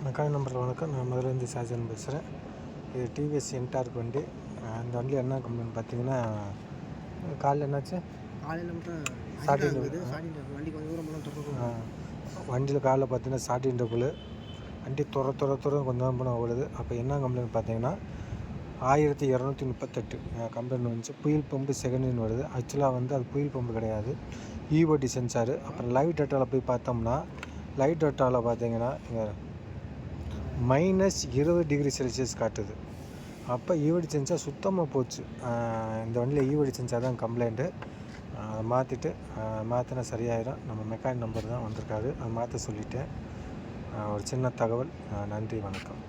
Mechanic நம்பரில் வணக்கம். நான் மதுரையிலேருந்து ஷாஜான் பேசுகிறேன். இது டிவிஎஸ் என்டார்க் வண்டி. இந்த வண்டியில் என்ன கம்ப்ளைண்ட் பார்த்தீங்கன்னா, காலையில் என்னாச்சு, காலையில் மட்டும் ஸ்டார்டிங் வண்டி கொஞ்சம் தூரம் வண்டியில் காலையில் பார்த்தீங்கன்னா ஸ்டார்டிங் டபுள் வண்டி துற கொஞ்சம் போனால் ஓடுது. அப்போ என்ன கம்ப்ளைண்ட் பார்த்தீங்கன்னா 1238 கம்ப்ளைண்ட் வந்துச்சு. புயல் பம்பு செகண்ட்னு வருது. ஆக்சுவலாக வந்து அது புயல் பம்பு கிடையாது, ஈஓடி சென்சாரு. அப்புறம் லைவ் டேட்டாவில் போய் பார்த்தோம்னா, லைவ் டேட்டாவில் பார்த்தீங்கன்னா -20°C காட்டுது. அப்போ ஈஓடி சென்சார் சுத்தமாக போச்சு. இந்த வண்டியில் ஈஓடி சென்சார் தான் கம்ப்ளைண்ட்டு. அதை மாற்றிட்டு மாற்றினா சரியாயிடும். நம்ம மெக்கானிக் நம்பர் தான் வந்திருக்காரு, அதை மாற்ற சொல்லிவிட்டேன். ஒரு சின்ன தகவல். நன்றி, வணக்கம்.